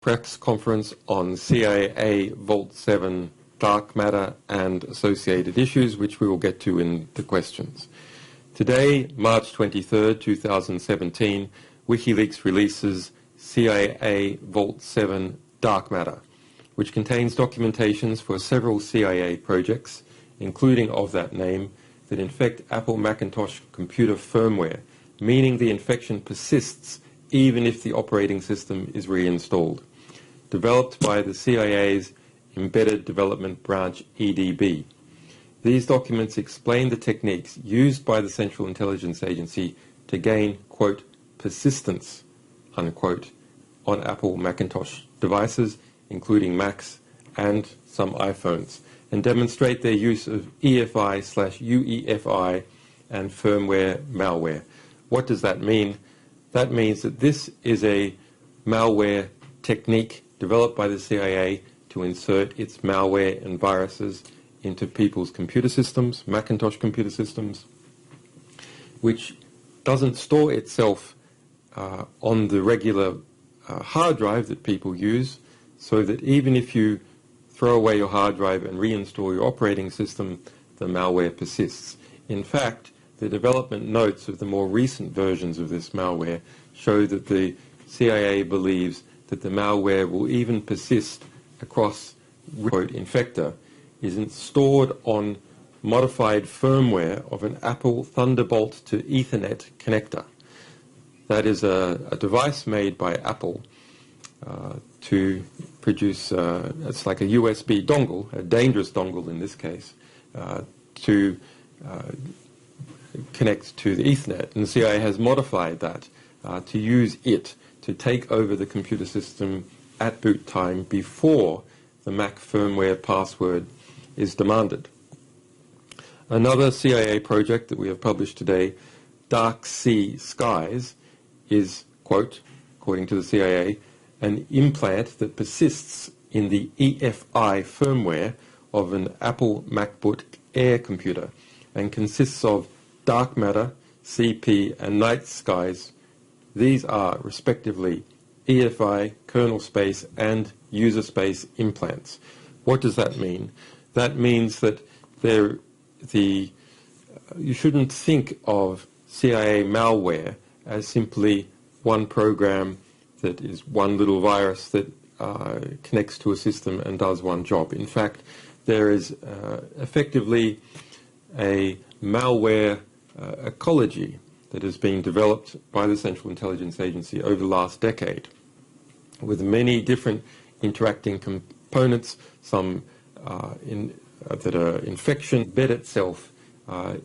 press conference on CIA Vault 7 dark matter and associated issues, which we will get to in the questions. Today, March 23rd, 2017, WikiLeaks releases CIA Vault 7 dark matter, which contains documentations for several CIA projects, including of that name, that infect Apple Macintosh computer firmware, meaning the infection persists even if the operating system is reinstalled. Developed by the CIA's Embedded Development Branch, EDB. These documents explain the techniques used by the Central Intelligence Agency to gain, quote, persistence, unquote, on Apple Macintosh devices, including Macs and some iPhones, and demonstrate their use of EFI/UEFI and firmware malware. What does that mean? That means that this is a malware technique developed by the CIA to insert its malware and viruses into people's computer systems, Macintosh computer systems, which doesn't store itself on the regular hard drive that people use, so that even if you throw away your hard drive and reinstall your operating system, the malware persists. In fact, the development notes of the more recent versions of this malware show that the CIA believes that the malware will even persist across, quote, infector, is stored on modified firmware of an Apple Thunderbolt to Ethernet connector. That is a device made by Apple to produce, it's like a USB dongle, a dangerous dongle in this case, to connect to the Ethernet. And the CIA has modified that to use it to take over the computer system at boot time before the Mac firmware password is demanded. Another CIA project that we have published today, Dark Sea Skies, is, quote, according to the CIA, an implant that persists in the EFI firmware of an Apple MacBook Air computer and consists of dark matter, CP, and night skies. These are, respectively, EFI, kernel space, and user space implants. What does that mean? That means that you shouldn't think of CIA malware as simply one program that is one little virus that connects to a system and does one job. In fact, there is effectively a malware ecology that has been developed by the Central Intelligence Agency over the last decade, with many different interacting components, some that are infection, embed itself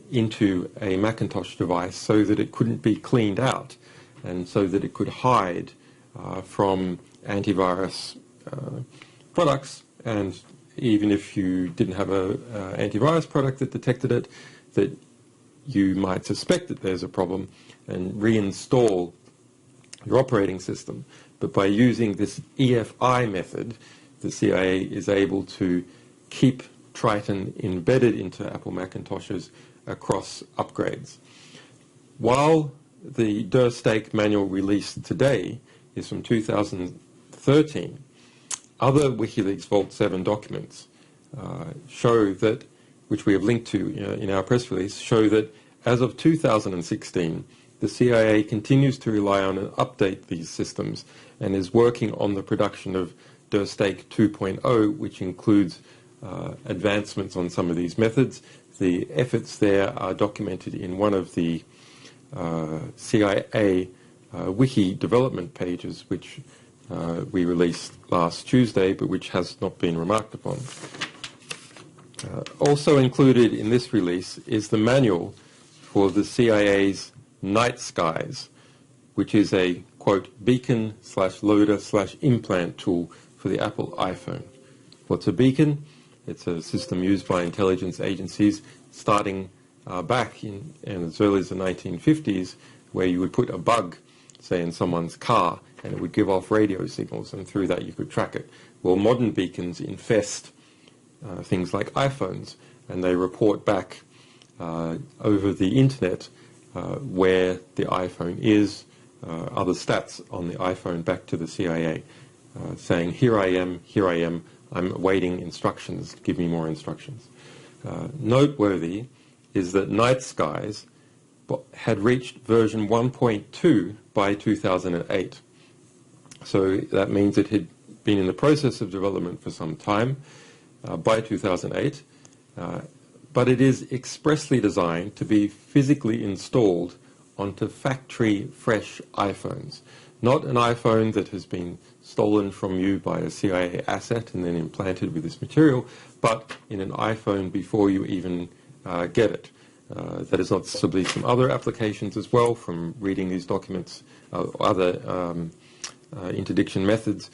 into a Macintosh device so that it couldn't be cleaned out and so that it could hide from antivirus products. And even if you didn't have an antivirus product that detected it, that you might suspect that there's a problem and reinstall your operating system. But by using this EFI method, the CIA is able to keep Triton embedded into Apple Macintoshes across upgrades. While the Durstake manual released today is from 2013, other WikiLeaks Vault 7 documents show that, which we have linked to in our press release, show that as of 2016, the CIA continues to rely on and update these systems and is working on the production of Durstake 2.0, which includes advancements on some of these methods. The efforts there are documented in one of the CIA wiki development pages, which we released last Tuesday, but which has not been remarked upon. Also included in this release is the manual for the CIA's Night Skies, which is a, quote, beacon/loader/implant tool for the Apple iPhone. What's a beacon? It's a system used by intelligence agencies starting back in as early as the 1950s, where you would put a bug, say, in someone's car, and it would give off radio signals, and through that you could track it. Well, modern beacons infest things like iPhones, and they report back over the internet where the iPhone is, other stats on the iPhone back to the CIA. saying, here I am, I'm awaiting instructions, give me more instructions. Noteworthy is that Night Skies had reached version 1.2 by 2008. So that means it had been in the process of development for some time by 2008, but it is expressly designed to be physically installed onto factory fresh iPhones. Not an iPhone that has been stolen from you by a CIA asset and then implanted with this material, but in an iPhone before you even get it. That is not possibly some other applications as well from reading these documents, other interdiction methods,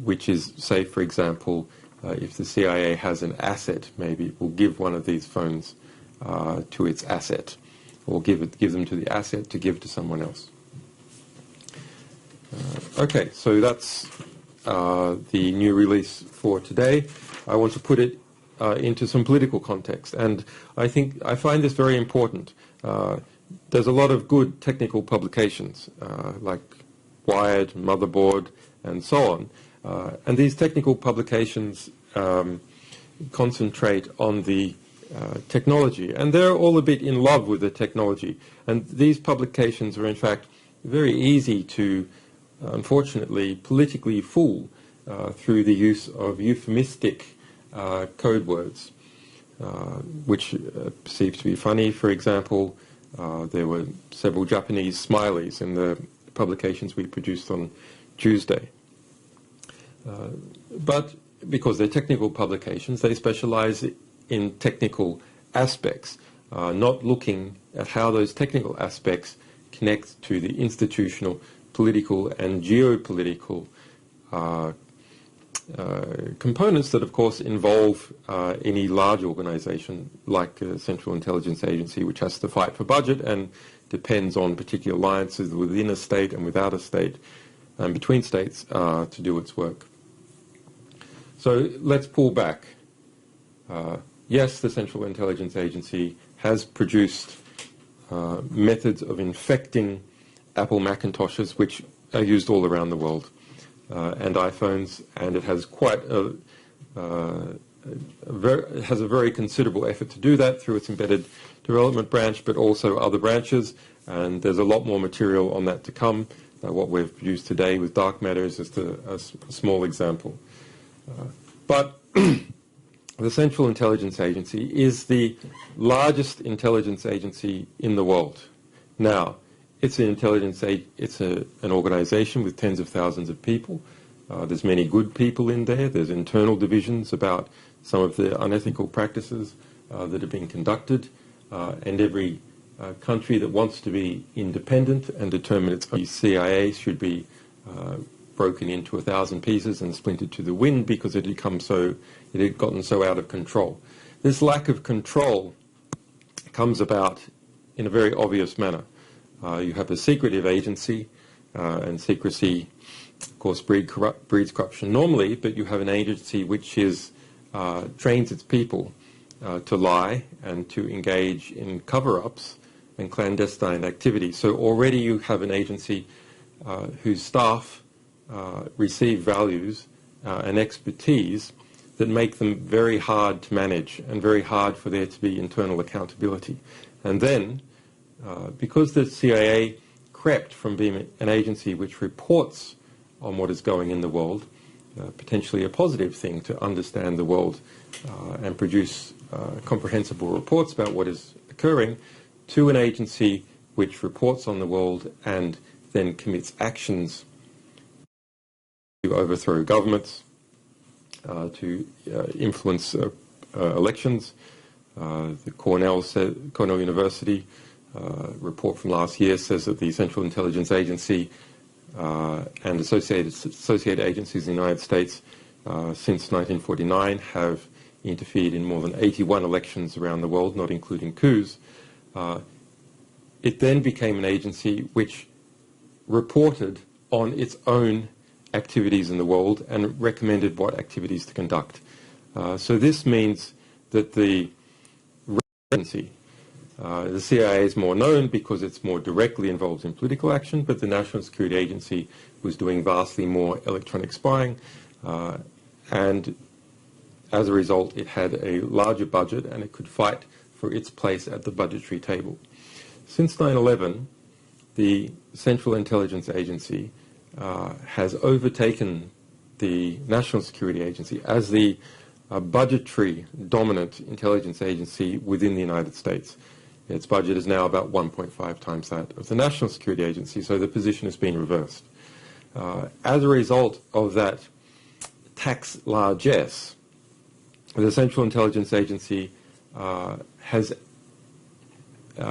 which is, say, for example, if the CIA has an asset, maybe it will give one of these phones to its asset, or give them to the asset to give to someone else. Okay, so that's the new release for today. I want to put it into some political context, and I find this very important. There's a lot of good technical publications, like Wired, Motherboard, and so on. And these technical publications concentrate on the technology, and they're all a bit in love with the technology. And these publications are, in fact, very easy to, unfortunately, politically fool through the use of euphemistic code words, which are perceived to be funny. For example, there were several Japanese smileys in the publications we produced on Tuesday. But because they're technical publications, they specialize in technical aspects, not looking at how those technical aspects connect to the institutional, political, and geopolitical components that, of course, involve any large organization like a Central Intelligence Agency, which has to fight for budget and depends on particular alliances within a state and without a state and between states to do its work. So let's pull back. Yes, the Central Intelligence Agency has produced methods of infecting Apple Macintoshes, which are used all around the world, and iPhones, and it has quite has a very considerable effort to do that through its embedded development branch, but also other branches, and there's a lot more material on that to come. What we've produced today with dark matter is just a small example. But the Central Intelligence Agency is the largest intelligence agency in the world. Now, it's an an organization with tens of thousands of people. There's many good people in there. There's internal divisions about some of the unethical practices that are being conducted. And every country that wants to be independent and determine its own CIA should be broken into 1,000 pieces and splintered to the wind because it had gotten so out of control. This lack of control comes about in a very obvious manner. You have a secretive agency, and secrecy, of course, breeds corruption normally, but you have an agency which trains its people to lie and to engage in cover-ups and clandestine activities. So already you have an agency whose staff receive values and expertise that make them very hard to manage and very hard for there to be internal accountability. And then, because the CIA crept from being an agency which reports on what is going in the world, potentially a positive thing to understand the world and produce comprehensible reports about what is occurring, to an agency which reports on the world and then commits actions to overthrow governments, to influence elections. The Cornell University report from last year says that the Central Intelligence Agency and associated agencies in the United States since 1949 have interfered in more than 81 elections around the world, not including coups. It then became an agency which reported on its own activities in the world and recommended what activities to conduct. So this means that the agency The CIA is more known because it's more directly involved in political action, but the National Security Agency was doing vastly more electronic spying, and as a result, it had a larger budget and it could fight for its place at the budgetary table. Since 9/11, the Central Intelligence Agency has overtaken the National Security Agency as the budgetary dominant intelligence agency within the United States. Its budget is now about 1.5 times that of the National Security Agency, so the position has been reversed. As a result of that tax largesse, the Central Intelligence Agency has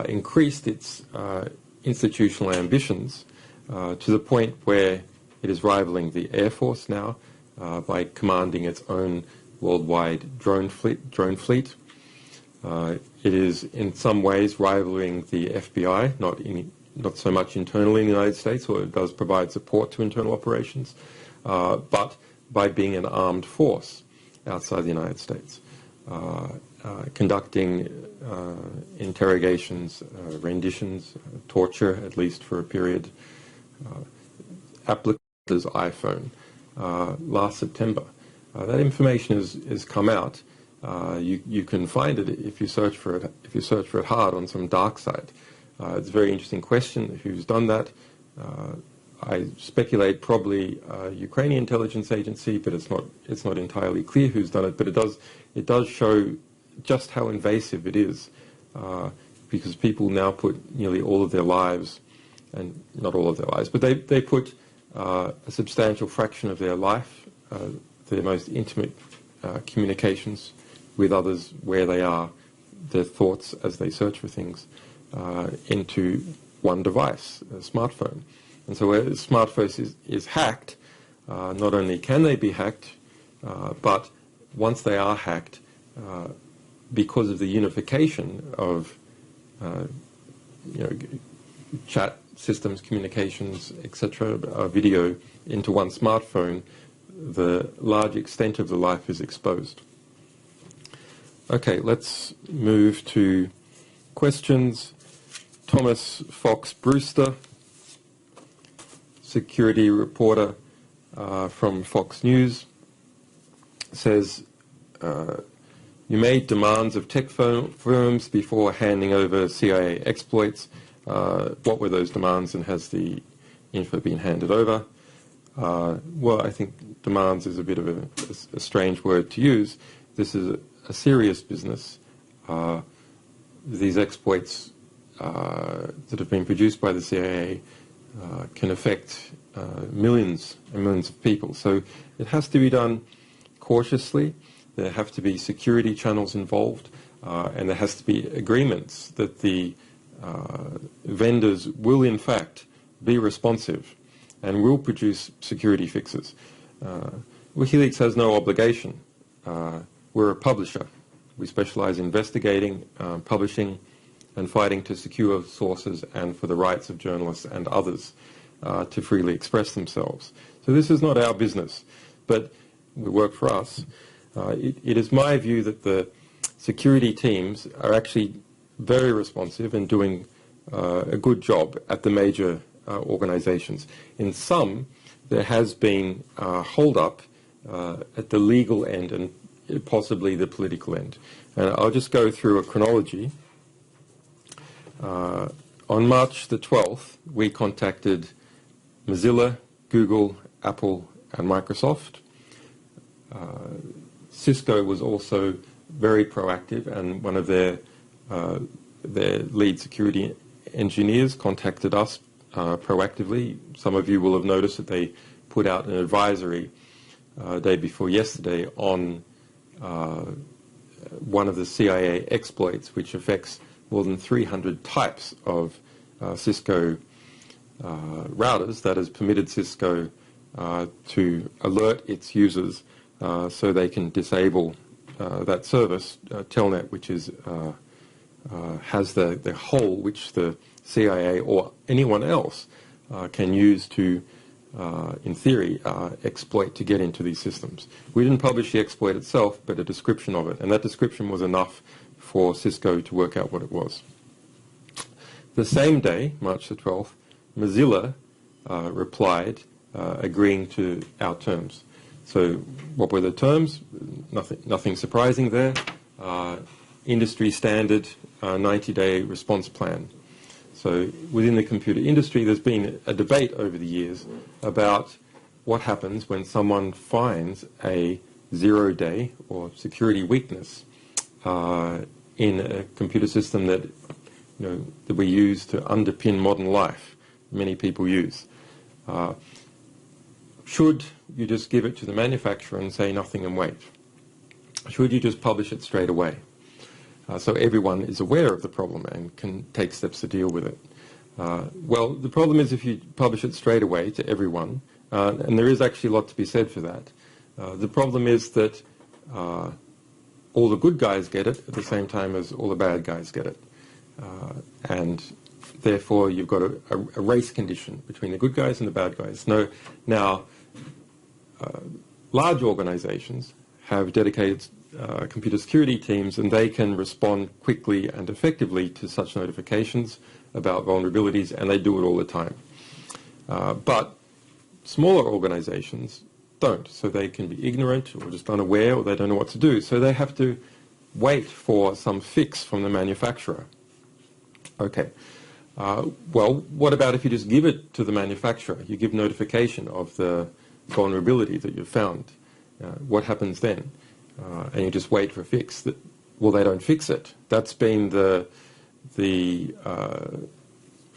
increased its institutional ambitions to the point where it is rivaling the Air Force now by commanding its own worldwide drone fleet. It is in some ways rivaling the FBI, not so much internally in the United States, or it does provide support to internal operations, but by being an armed force outside the United States, conducting interrogations, renditions, torture, at least for a period. Applicant's iPhone last September. That information has come out. You can find it if you search for it. If you search for it hard on some dark site, it's a very interesting question. Who's done that? I speculate probably Ukrainian intelligence agency, but it's not entirely clear who's done it. But it does show just how invasive it is, because people now put nearly all of their lives, and not all of their lives, but they put a substantial fraction of their life, their most intimate communications with others, where they are, their thoughts as they search for things, into one device, a smartphone. And so where a smartphone is hacked, not only can they be hacked, but once they are hacked, because of the unification of chat systems, communications, etc., video into one smartphone, the large extent of the life is exposed. Okay, let's move to questions. Thomas Fox Brewster, security reporter from Fox News, says, you made demands of tech firms before handing over CIA exploits. What were those demands, and has the info been handed over? Well, I think demands is a bit of a strange word to use. This is a serious business. These exploits that have been produced by the CIA can affect millions and millions of people. So it has to be done cautiously. There have to be security channels involved, and there has to be agreements that the vendors will in fact be responsive and will produce security fixes. WikiLeaks has no obligation. We're a publisher. We specialize in investigating, publishing, and fighting to secure sources and for the rights of journalists and others to freely express themselves. So this is not our business, but we work for us. It is my view that the security teams are actually very responsive and doing a good job at the major organizations. In some, there has been hold-up at the legal end and possibly the political end. And I'll just go through a chronology. On March the 12th, we contacted Mozilla, Google, Apple, and Microsoft. Cisco was also very proactive, and one of their lead security engineers contacted us proactively. Some of you will have noticed that they put out an advisory day before yesterday on one of the CIA exploits, which affects more than 300 types of Cisco routers that has permitted Cisco to alert its users so they can disable that service, Telnet, which is has the hole which the CIA or anyone else can use to, in theory, exploit to get into these systems. We didn't publish the exploit itself, but a description of it, and that description was enough for Cisco to work out what it was. The same day, March the 12th, Mozilla replied agreeing to our terms. So what were the terms? Nothing surprising there. Industry standard 90-day response plan. So within the computer industry, there's been a debate over the years about what happens when someone finds a 0-day or security weakness in a computer system that that we use to underpin modern life. Many people use. Should you just give it to the manufacturer and say nothing and wait? Should you just publish it straight away? So everyone is aware of the problem and can take steps to deal with it. Well, the problem is if you publish it straight away to everyone, and there is actually a lot to be said for that. The problem is that all the good guys get it at the same time as all the bad guys get it. And therefore you've got a race condition between the good guys and the bad guys. Now, large organizations have dedicated computer security teams, and they can respond quickly and effectively to such notifications about vulnerabilities, and they do it all the time. But smaller organizations don't, so they can be ignorant or just unaware, or they don't know what to do, so they have to wait for some fix from the manufacturer. Okay. Well, what about if you just give it to the manufacturer? You give notification of the vulnerability that you've found. What happens then? And you just wait for a fix. Well, they don't fix it. That's been the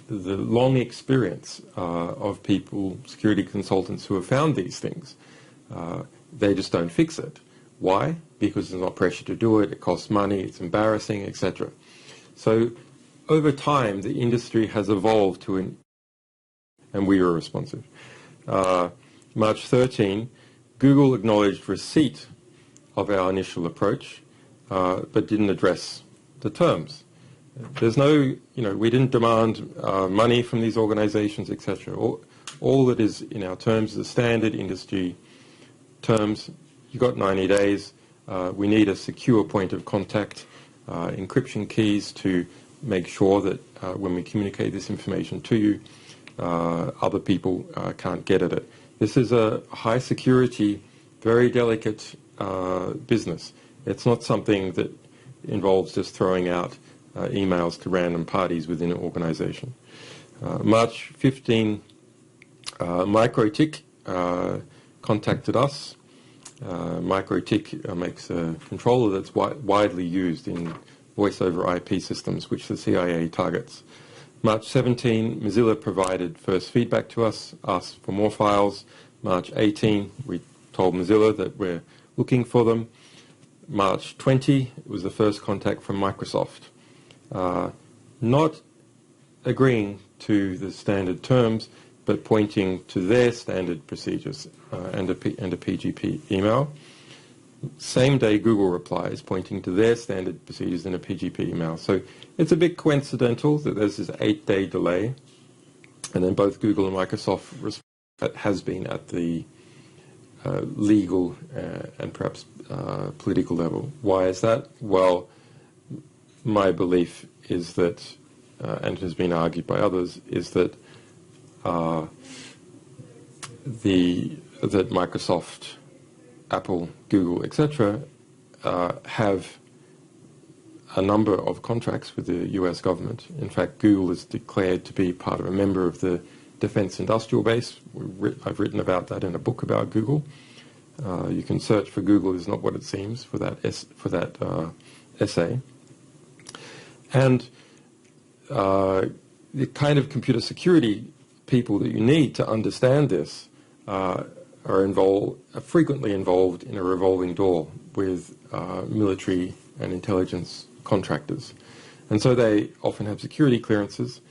long experience of people, security consultants, who have found these things. They just don't fix it. Why? Because there's not pressure to do it. It costs money. It's embarrassing, etc. So over time, the industry has evolved to and we were responsive. March 13, Google acknowledged receipt of our initial approach, but didn't address the terms. There's no, we didn't demand money from these organizations, etc. All that is in our terms is the standard industry terms. You got 90 days. We need a secure point of contact, encryption keys to make sure that when we communicate this information to you, other people can't get at it. This is a high security, very delicate business. It's not something that involves just throwing out emails to random parties within an organization. March 15, MikroTik contacted us. MikroTik makes a controller that's widely used in voice over IP systems, which the CIA targets. March 17, Mozilla provided first feedback to us, asked for more files. March 18, we told Mozilla that we're looking for them. March 20, it was the first contact from Microsoft. Not agreeing to the standard terms, but pointing to their standard procedures and a PGP email. Same day, Google replies, pointing to their standard procedures in a PGP email. So it's a bit coincidental that there's this 8-day delay, and then both Google and Microsoft respond. That has been at the legal and perhaps political level. Why is that? Well, my belief is that, and it has been argued by others, is that that Microsoft, Apple, Google, etc., have a number of contracts with the US government. In fact, Google is declared to be part of a member of the Defense Industrial Base. I've written about that in a book about Google. You can search for Google is not what it seems for that essay. And the kind of computer security people that you need to understand this are frequently involved in a revolving door with military and intelligence contractors. And so they often have security clearances,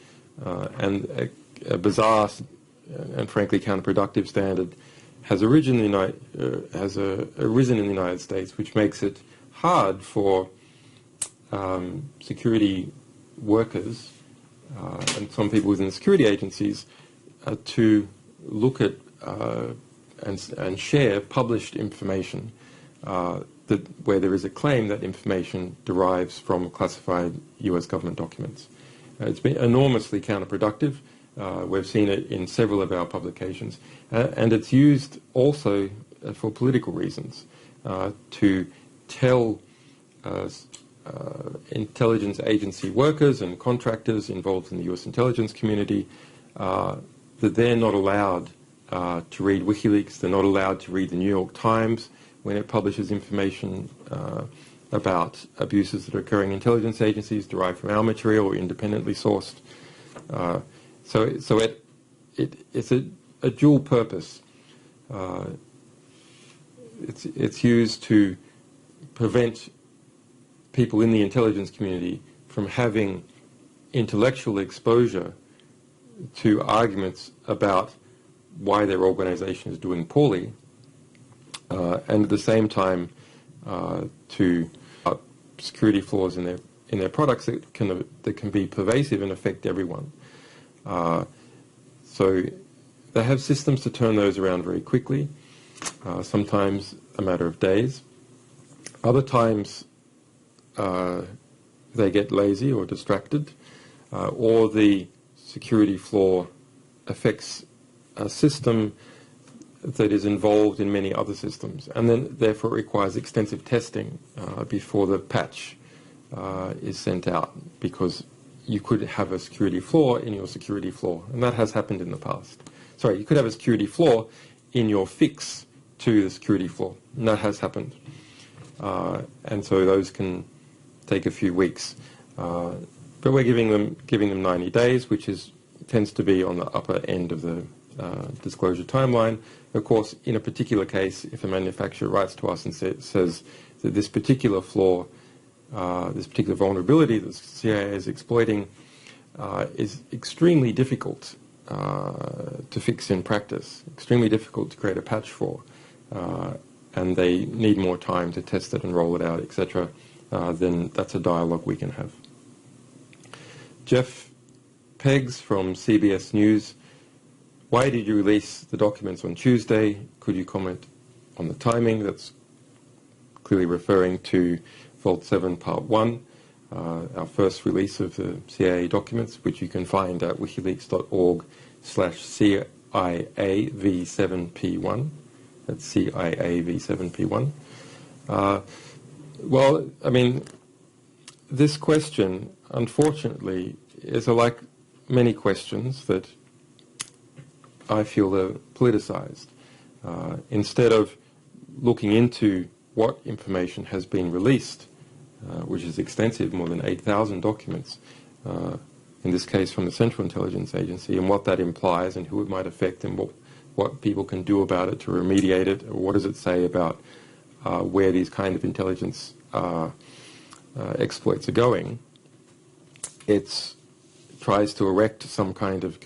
and a bizarre and frankly counterproductive standard has arisen in the United States, which makes it hard for security workers and some people within the security agencies to look at and share published information where there is a claim that information derives from classified US government documents. It's been enormously counterproductive. We've seen it in several of our publications. And it's used also for political reasons, to tell intelligence agency workers and contractors involved in the US intelligence community that they're not allowed to read WikiLeaks, they're not allowed to read the New York Times when it publishes information about abuses that are occurring in intelligence agencies derived from our material or independently sourced. So it's a dual purpose. It's used to prevent people in the intelligence community from having intellectual exposure to arguments about why their organization is doing poorly, and at the same time to security flaws in their products that can be pervasive and affect everyone. So they have systems to turn those around very quickly, sometimes a matter of days. Other times they get lazy or distracted, or the security flaw affects a system that is involved in many other systems, and then therefore requires extensive testing before the patch is sent out, because you could have a security flaw in your security flaw, and that has happened in the past. Sorry, you could have a security flaw in your fix to the security flaw, and that has happened. And so those can take a few weeks. But we're giving them 90 days, which tends to be on the upper end of the disclosure timeline. Of course, in a particular case, if a manufacturer writes to us and says that this particular flaw, this particular vulnerability that the CIA is exploiting is extremely difficult to fix in practice, extremely difficult to create a patch for, and they need more time to test it and roll it out, etc., then that's a dialogue we can have. Jeff Peggs from CBS News: why did you release the documents on Tuesday? Could you comment on the timing? That's clearly referring to Vault 7 Part 1, our first release of the CIA documents, which you can find at wikileaks.org/CIAV7P1. That's CIAV7P1. Well, I mean, this question, unfortunately, is like many questions that I feel are politicized. Instead of looking into what information has been released, which is extensive, more than 8,000 documents, in this case from the Central Intelligence Agency, and what that implies and who it might affect and what people can do about it to remediate it, or what does it say about where these kind of intelligence exploits are going, it tries to erect some kind of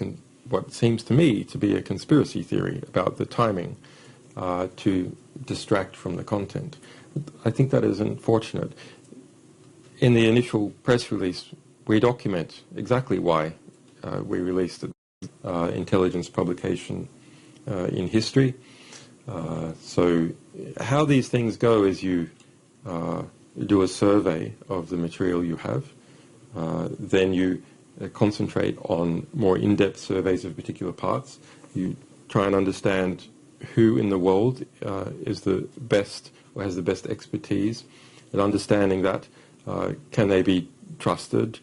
what seems to me to be a conspiracy theory about the timing to distract from the content. I think that is unfortunate. In the initial press release, we document exactly why we released the intelligence publication in history. So how these things go is you do a survey of the material you have, then you concentrate on more in-depth surveys of particular parts. You try and understand who in the world is the best or has the best expertise at understanding that. Can they be trusted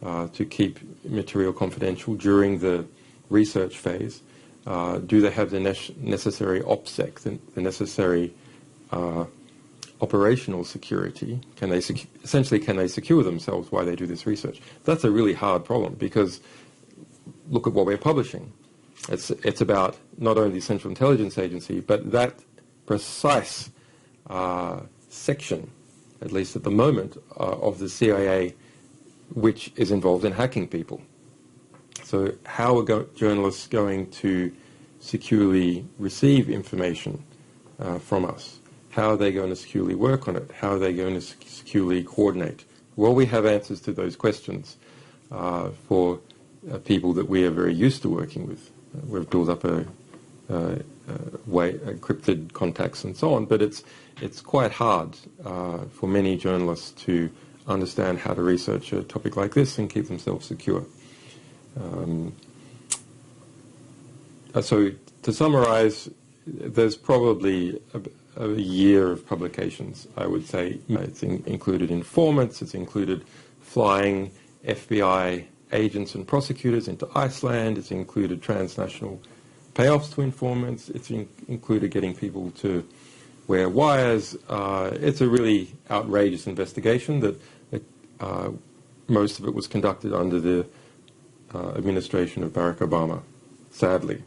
to keep material confidential during the research phase? Do they have the necessary OPSEC, the necessary operational security? Can they secure themselves while they do this research? That's a really hard problem, because look at what we're publishing. It's about not only the Central Intelligence Agency, but that precise section, at least at the moment, of the CIA, which is involved in hacking people. So how are journalists going to securely receive information from us? How are they going to securely work on it? How are they going to securely coordinate? Well, we have answers to those questions for people that we are very used to working with. We've built up a encrypted contacts and so on, but it's quite hard for many journalists to understand how to research a topic like this and keep themselves secure. So to summarize, there's probably a year of publications, I would say. It's included informants, it's included flying FBI agents and prosecutors into Iceland, it's included transnational payoffs to informants, it's included getting people to wear wires. It's a really outrageous investigation that most of it was conducted under the administration of Barack Obama, sadly.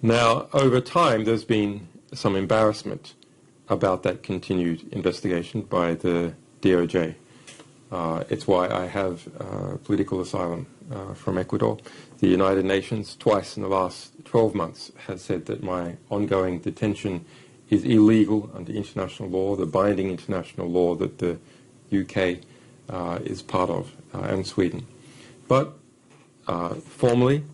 Now, over time, there's been some embarrassment about that continued investigation by the DOJ. It's why I have political asylum from Ecuador. The United Nations, twice in the last 12 months, has said that my ongoing detention is illegal under international law, the binding international law that the UK is part of, and Sweden. But formally,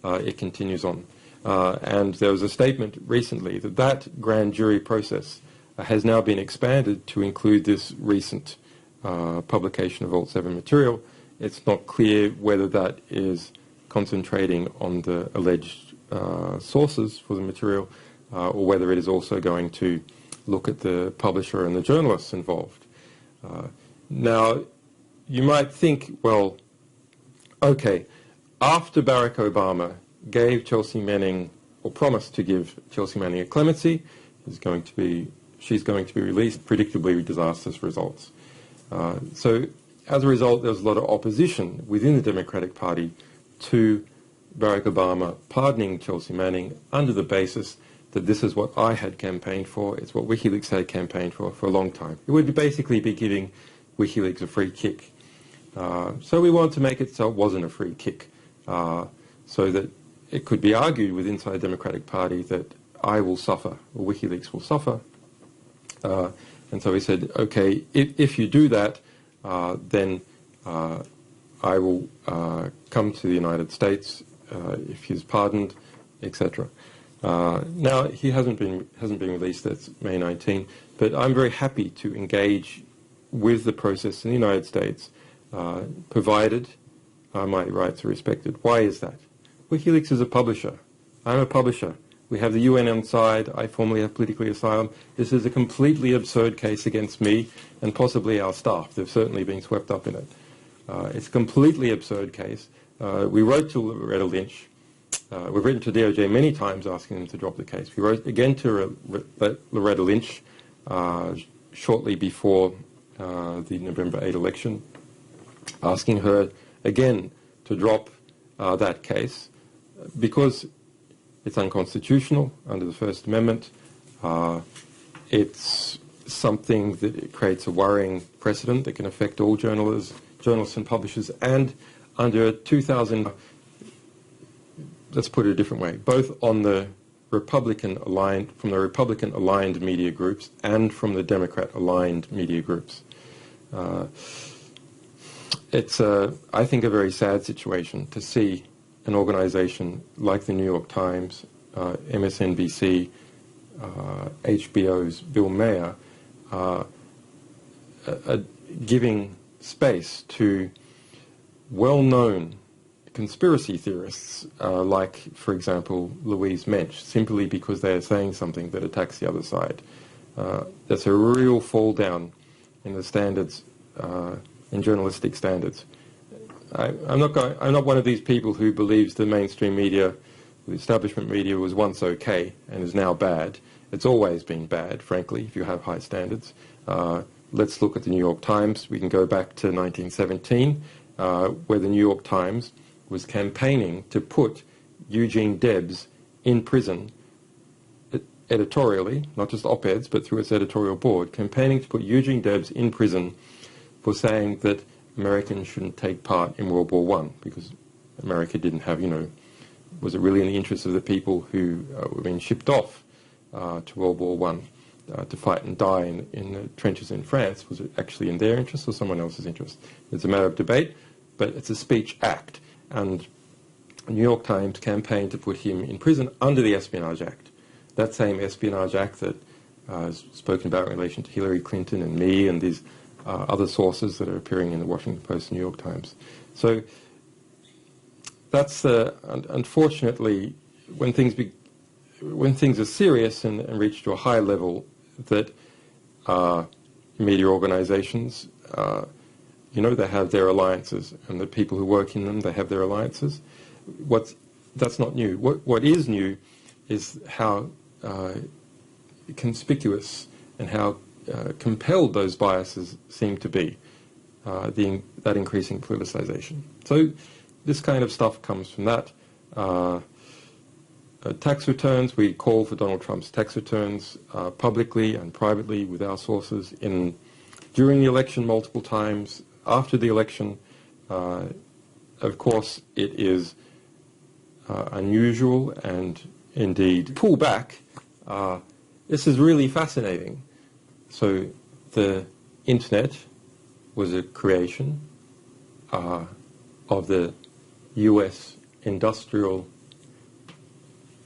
it continues on. And there was a statement recently that that grand jury process has now been expanded to include this recent publication of Vault 7 material. It's not clear whether that is concentrating on the alleged sources for the material or whether it is also going to look at the publisher and the journalists involved. Now, you might think, well, okay, after Barack Obama gave Chelsea Manning, or promised to give Chelsea Manning a clemency, she's going to be released, predictably disastrous results. So as a result, there's a lot of opposition within the Democratic Party to Barack Obama pardoning Chelsea Manning under the basis that this is what I had campaigned for, it's what WikiLeaks had campaigned for a long time. It would basically be giving WikiLeaks a free kick. So we want to make it so it wasn't a free kick, so that it could be argued within inside the Democratic Party that I will suffer, or WikiLeaks will suffer. And so he said, okay, if you do that, then I will come to the United States if he's pardoned, etc. Now, he hasn't been released, that's May 19, but I'm very happy to engage with the process in the United States, provided my rights are respected. Why is that? WikiLeaks is a publisher. I'm a publisher. We have the UN on side. I formally have political asylum. This is a completely absurd case against me and possibly our staff. They've certainly been swept up in it. It's a completely absurd case. We wrote to Loretta Lynch. We've written to DOJ many times asking them to drop the case. We wrote again to Loretta Lynch shortly before the November 8 election, asking her again to drop that case because it's unconstitutional under the First Amendment. It's something that creates a worrying precedent that can affect all journalists and publishers. And under 2000, let's put it a different way, both on the from the Republican-aligned media groups and from the Democrat-aligned media groups. It's, I think, a very sad situation to see an organization like the New York Times, MSNBC, HBO's Bill Maher, giving space to well-known conspiracy theorists like, for example, Louise Mensch, simply because they are saying something that attacks the other side. That's a real fall down in the standards, in journalistic standards. I'm not one of these people who believes the mainstream media, the establishment media, was once okay and is now bad. It's always been bad, frankly, if you have high standards. Let's look at the New York Times. We can go back to 1917, where the New York Times was campaigning to put Eugene Debs in prison editorially, not just op-eds, but through its editorial board, campaigning to put Eugene Debs in prison for saying that Americans shouldn't take part in World War I, because America didn't have, was it really in the interest of the people who were being shipped off to World War I to fight and die in the trenches in France? Was it actually in their interest or someone else's interest? It's a matter of debate, but it's a speech act. And the New York Times campaigned to put him in prison under the Espionage Act. That same Espionage Act that is spoken about in relation to Hillary Clinton and me and these other sources that are appearing in the Washington Post and New York Times. So that's unfortunately when things are serious and reach to a high level, that media organizations, they have their alliances, and the people who work in them, they have their alliances. That's not new. What is new is how conspicuous and how compelled those biases seem to be, that increasing politicization. So this kind of stuff comes from that. Tax returns, we call for Donald Trump's tax returns publicly and privately with our sources during the election multiple times, after the election. Of course, it is unusual and indeed pull back. This is really fascinating. So the internet was a creation of the US industrial,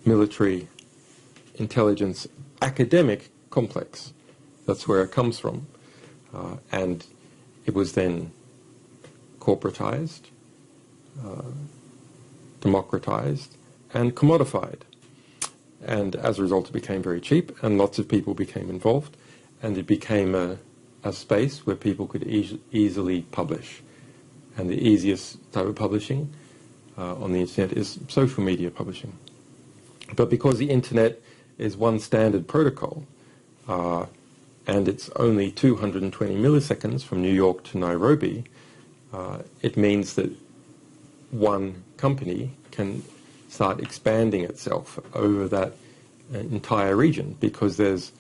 military, intelligence, academic complex. That's where it comes from. And it was then corporatized, democratized, and commodified. And as a result, it became very cheap, and lots of people became involved, and it became a space where people could easily publish. And the easiest type of publishing on the internet is social media publishing. But because the internet is one standard protocol, and it's only 220 milliseconds from New York to Nairobi, it means that one company can start expanding itself over that entire region, because there's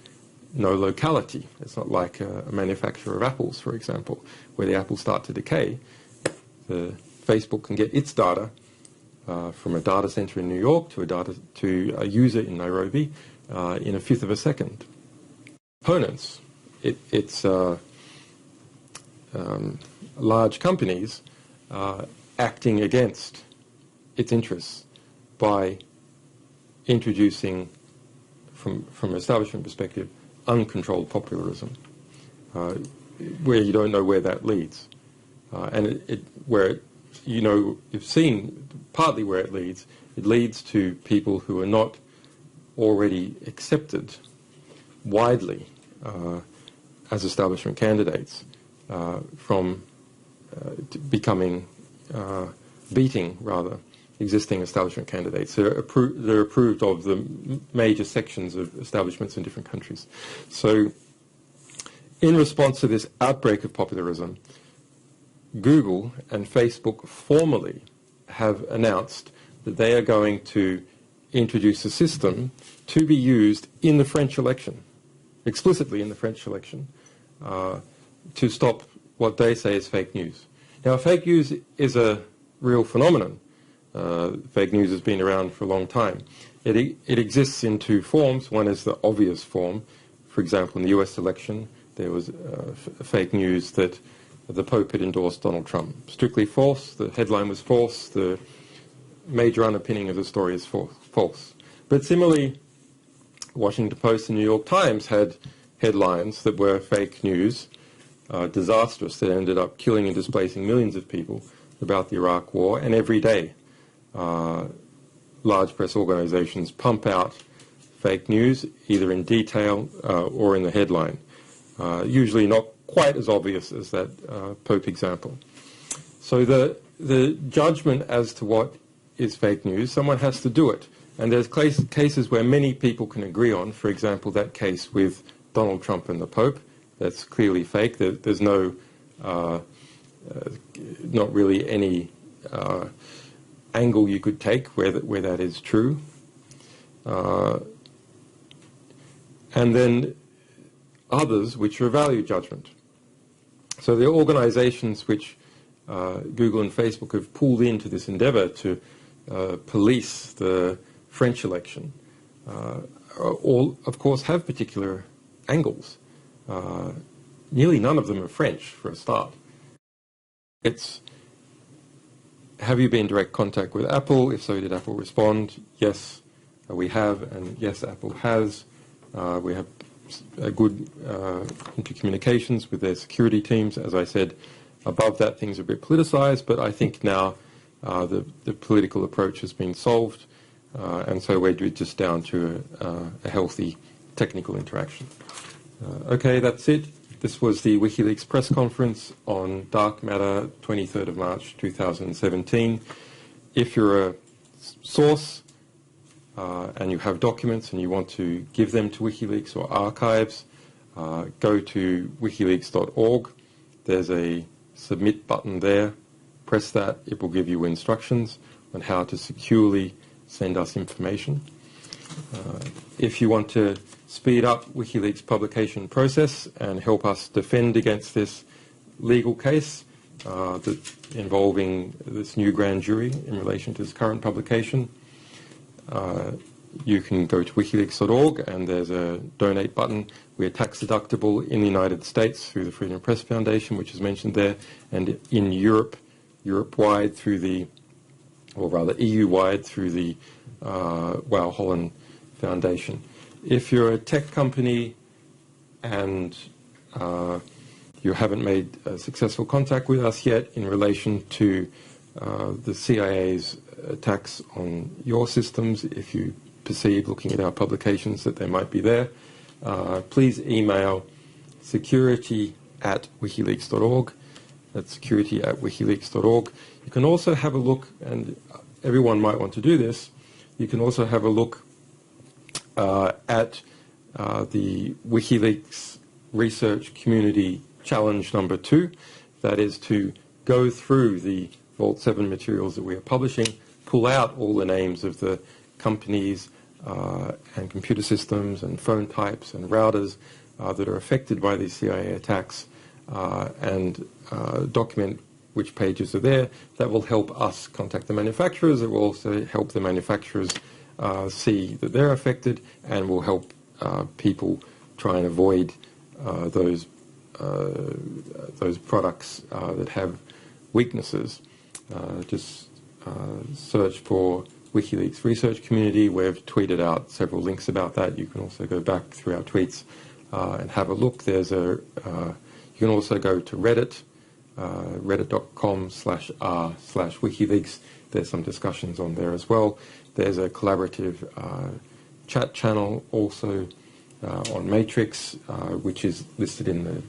no locality. It's not like a manufacturer of apples, for example, where the apples start to decay. Facebook can get its data from a data center in New York to a user in Nairobi in a fifth of a second. Opponents, it's large companies acting against its interests by introducing, from an establishment perspective, uncontrolled popularism, where you don't know where that leads, and you've seen partly where it leads. It leads to people who are not already accepted widely as establishment candidates from beating existing establishment candidates. They're approved of the major sections of establishments in different countries. So in response to this outbreak of popularism, Google and Facebook formally have announced that they are going to introduce a system to be used in the French election, explicitly in the French election, to stop what they say is fake news. Now, fake news is a real phenomenon. Fake news has been around for a long time. It exists in two forms. One is the obvious form. For example, in the US election, there was fake news that the Pope had endorsed Donald Trump. Strictly false. The headline was false. The major underpinning of the story is false. But similarly, Washington Post and New York Times had headlines that were fake news, disastrous, that ended up killing and displacing millions of people, about the Iraq War. And every day, large press organizations pump out fake news, either in detail or in the headline. Usually not quite as obvious as that Pope example. So the judgment as to what is fake news, someone has to do it. And there's cases where many people can agree on. For example, that case with Donald Trump and the Pope, that's clearly fake. There's no, not really any angle you could take where that is true. And then others which are value judgment. So the organizations which Google and Facebook have pulled into this endeavor to police the French election all, of course, have particular angles. Nearly none of them are French, for a start. It's, have you been in direct contact with Apple? If so, did Apple respond? Yes, we have, and yes, Apple has. We have good intercommunications with their security teams. As I said, above that things are a bit politicized, but I think now the political approach has been solved, and so we're just down to a healthy technical interaction. Okay, that's it. This was the WikiLeaks press conference on Dark Matter, 23rd of March 2017. If you're a source and you have documents and you want to give them to WikiLeaks or archives, go to wikileaks.org. There's a submit button there. Press that. It will give you instructions on how to securely send us information. If you want to speed up WikiLeaks publication process and help us defend against this legal case involving this new grand jury in relation to this current publication, you can go to wikileaks.org and there's a donate button. We are tax deductible in the United States through the Freedom of Press Foundation, which is mentioned there, and in Europe-wide through the, or rather EU-wide through the Wow Holland Foundation. If you're a tech company and you haven't made successful contact with us yet in relation to the CIA's attacks on your systems, if you perceive, looking at our publications, that they might be there, please email security@wikileaks.org. That's security@wikileaks.org. You can also have a look, and everyone might want to do this, you can also have a look at the WikiLeaks Research Community Challenge number 2. That is to go through the Vault 7 materials that we are publishing, pull out all the names of the companies and computer systems and phone types and routers that are affected by these CIA attacks, and document which pages are there. That will help us contact the manufacturers. It will also help the manufacturers see that they're affected, and will help people try and avoid those products that have weaknesses. Just search for WikiLeaks Research Community. We've tweeted out several links about that. You can also go back through our tweets and have a look. There's a you can also go to Reddit, reddit.com/r/WikiLeaks. There's some discussions on there as well. There's a collaborative chat channel also on Matrix, which is listed in the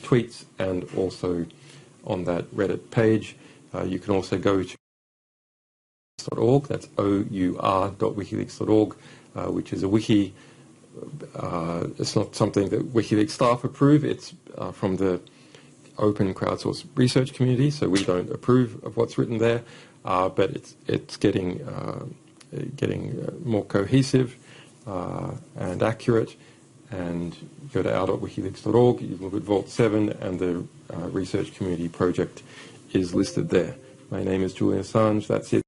tweets and also on that Reddit page. You can also go to .org, that's our.wikileaks.org, which is a wiki. It's not something that WikiLeaks staff approve. It's from the open crowdsourced research community, so we don't approve of what's written there, but it's getting more cohesive and accurate. And go to our.wikileaks.org, you look at Vault 7, and the research community project is listed there. My name is Julian Assange. That's it.